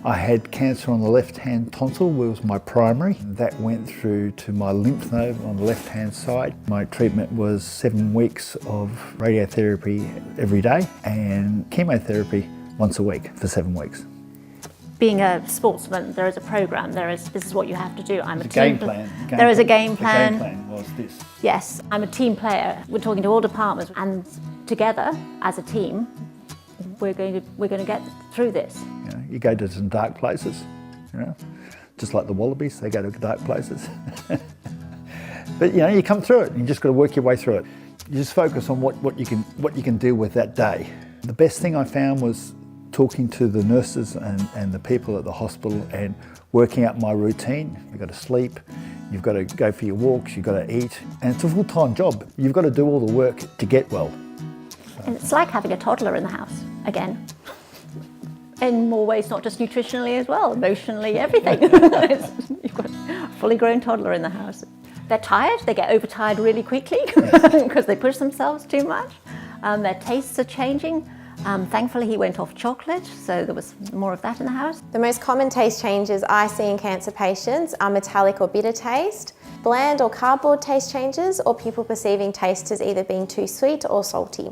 I had cancer on the left-hand tonsil, which was my primary. That went through to my lymph node on the left-hand side. My treatment was 7 weeks of radiotherapy every day and chemotherapy once a week for 7 weeks. Being a sportsman, there is a program. This is what you have to do. There's a game plan. There is a game plan. The game plan was this. Yes, I'm a team player. We're talking to all departments, and together as a team, we're going to get through this. You know, you go to some dark places, you know, just like the wallabies, they go to dark places. But you know, you come through it. You just got to work your way through it. You just focus on what you can deal with that day. The best thing I found was talking to the nurses and the people at the hospital and working out my routine. You've got to sleep, you've got to go for your walks, you've got to eat, and it's a full-time job. You've got to do all the work to get well. And it's like having a toddler in the house, again. In more ways, not just nutritionally as well, emotionally, everything. You've got a fully grown toddler in the house. They're tired, they get overtired really quickly because they push themselves too much. Their tastes are changing. Thankfully he went off chocolate, so there was more of that in the house. The most common taste changes I see in cancer patients are metallic or bitter taste, bland or cardboard taste changes, or people perceiving taste as either being too sweet or salty.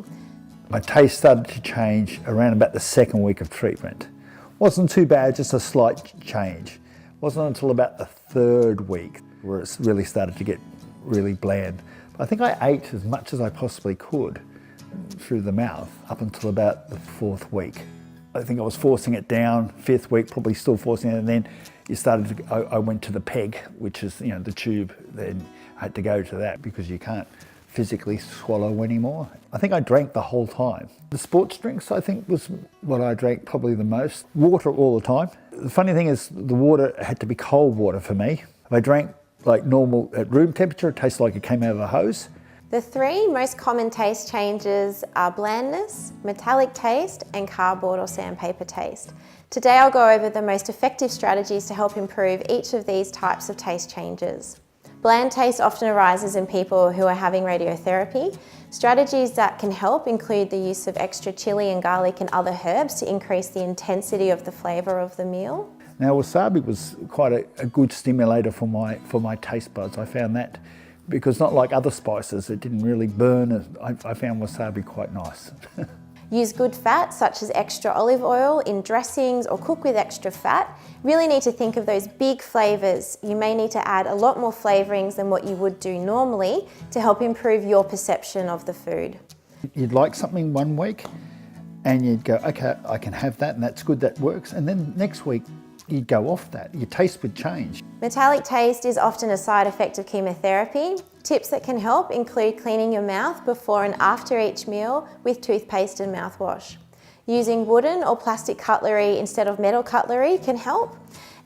My taste started to change around about the 2nd week of treatment. Wasn't too bad, just a slight change. Wasn't until about the 3rd week where it really started to get really bland. But I think I ate as much as I possibly could through the mouth up until about the 4th week. I think I was forcing it down, 5th week, probably still forcing it, and then I went to the PEG, which is, you know, the tube. Then I had to go to that because you can't physically swallow anymore. I think I drank the whole time. The sports drinks, I think, was what I drank probably the most. Water all the time. The funny thing is the water had to be cold water for me. If I drank like normal at room temperature, it tasted like it came out of a hose. The 3 most common taste changes are blandness, metallic taste, and cardboard or sandpaper taste. Today I'll go over the most effective strategies to help improve each of these types of taste changes. Bland taste often arises in people who are having radiotherapy. Strategies that can help include the use of extra chili and garlic and other herbs to increase the intensity of the flavour of the meal. Now wasabi was quite a good stimulator for my taste buds. I found that. Because not like other spices, it didn't really burn. I found wasabi quite nice. Use good fat, such as extra olive oil, in dressings or cook with extra fat. Really need to think of those big flavours. You may need to add a lot more flavourings than what you would do normally to help improve your perception of the food. You'd like something one week and you'd go, okay, I can have that and that's good, that works. And then next week, you'd go off that. Your taste would change. Metallic taste is often a side effect of chemotherapy. Tips that can help include cleaning your mouth before and after each meal with toothpaste and mouthwash. Using wooden or plastic cutlery instead of metal cutlery can help.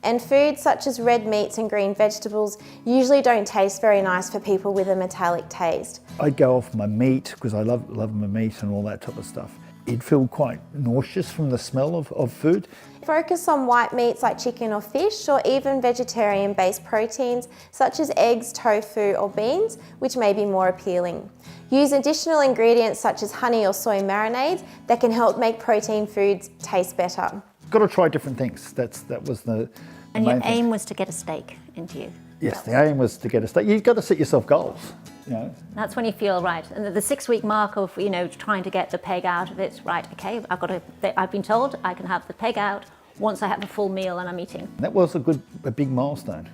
And foods such as red meats and green vegetables usually don't taste very nice for people with a metallic taste. I'd go off my meat because I love my meat and all that type of stuff. You'd feel quite nauseous from the smell of food. Focus on white meats like chicken or fish, or even vegetarian-based proteins such as eggs, tofu or beans, which may be more appealing. Use additional ingredients such as honey or soy marinades that can help make protein foods taste better. Got to try different things. That was the And main your thing. aim was to get a steak into you. Yes, the aim was to get a steak. You've got to set yourself goals. You know. That's when you feel right. And the 6-week mark of, you know, trying to get the PEG out of it, right, okay, I've been told I can have the PEG out once I have a full meal and I'm eating. That was a big milestone.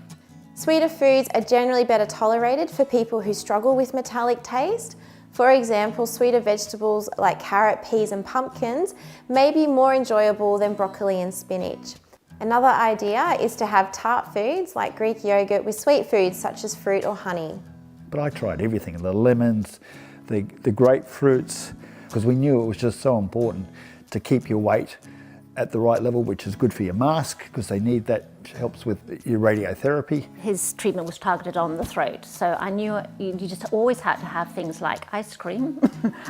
Sweeter foods are generally better tolerated for people who struggle with metallic taste. For example, sweeter vegetables like carrot, peas and pumpkins may be more enjoyable than broccoli and spinach. Another idea is to have tart foods like Greek yogurt with sweet foods such as fruit or honey. But I tried everything, the lemons, the grapefruits, because we knew it was just so important to keep your weight at the right level, which is good for your mask, because they need that, helps with your radiotherapy. His treatment was targeted on the throat, so I knew you just always had to have things like ice cream,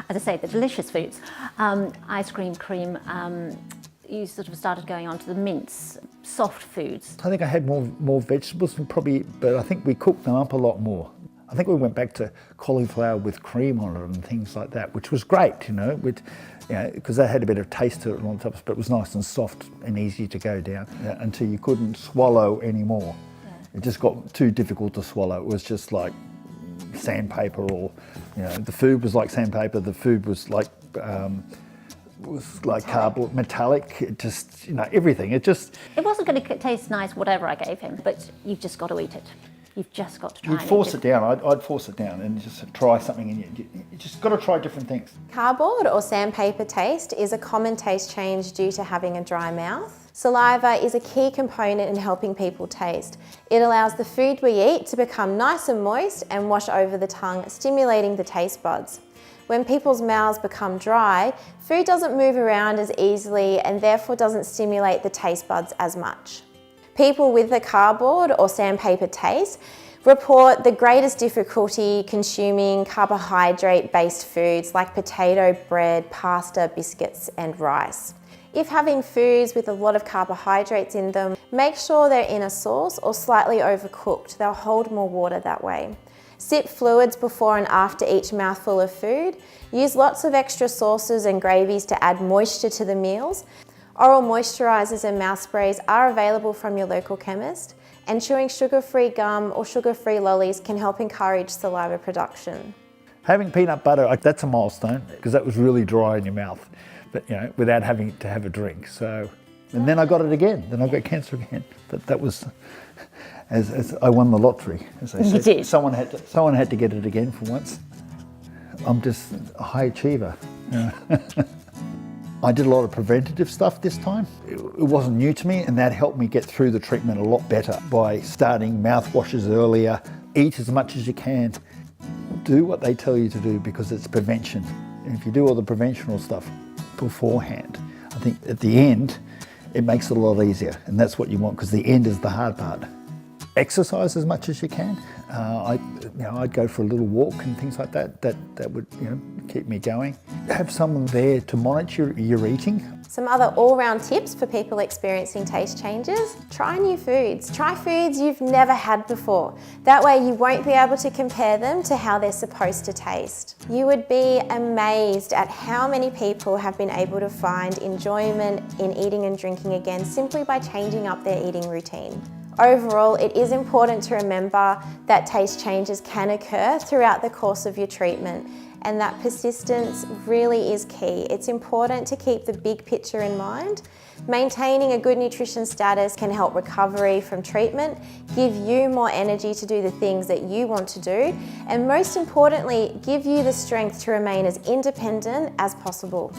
as I say, the delicious foods, ice cream, cream, you sort of started going on to the mince, soft foods. I think I had more vegetables, probably, but I think we cooked them up a lot more. I think we went back to cauliflower with cream on it and things like that, which was great, because that had a bit of taste to it on top, but it was nice and soft and easy to go down until you couldn't swallow anymore. It just got too difficult to swallow. It was just like sandpaper, or the food was like sandpaper. The food was like cardboard, metallic. It just everything. It wasn't going to taste nice, whatever I gave him. But you've just got to eat it. You've just got to try. You'd force it down. I'd force it down and just try something, and you just got to try different things. Cardboard or sandpaper taste is a common taste change due to having a dry mouth. Saliva is a key component in helping people taste. It allows the food we eat to become nice and moist and wash over the tongue, stimulating the taste buds. When people's mouths become dry, food doesn't move around as easily and therefore doesn't stimulate the taste buds as much. People with the cardboard or sandpaper taste report the greatest difficulty consuming carbohydrate-based foods like potato, bread, pasta, biscuits and rice. If having foods with a lot of carbohydrates in them, make sure they're in a sauce or slightly overcooked. They'll hold more water that way. Sip fluids before and after each mouthful of food. Use lots of extra sauces and gravies to add moisture to the meals. Oral moisturisers and mouth sprays are available from your local chemist, and chewing sugar-free gum or sugar-free lollies can help encourage saliva production. Having peanut butter, that's a milestone, because that was really dry in your mouth, but without having to have a drink. So, and then I got it again. Then I got cancer again. But that was, as I won the lottery, as they said. You did. Someone had to get it again for once. I'm just a high achiever. I did a lot of preventative stuff this time. It wasn't new to me, and that helped me get through the treatment a lot better by starting mouthwashes earlier. Eat as much as you can. Do what they tell you to do, because it's prevention. And if you do all the preventional stuff beforehand, I think at the end it makes it a lot easier, and that's what you want, because the end is the hard part. Exercise as much as you can. I'd go for a little walk and things like that. That would keep me going. Have someone there to monitor your eating. Some other all-round tips for people experiencing taste changes: try new foods. Try foods you've never had before. That way you won't be able to compare them to how they're supposed to taste. You would be amazed at how many people have been able to find enjoyment in eating and drinking again simply by changing up their eating routine. Overall, it is important to remember that taste changes can occur throughout the course of your treatment, and that persistence really is key. It's important to keep the big picture in mind. Maintaining a good nutrition status can help recovery from treatment, give you more energy to do the things that you want to do, and most importantly, give you the strength to remain as independent as possible.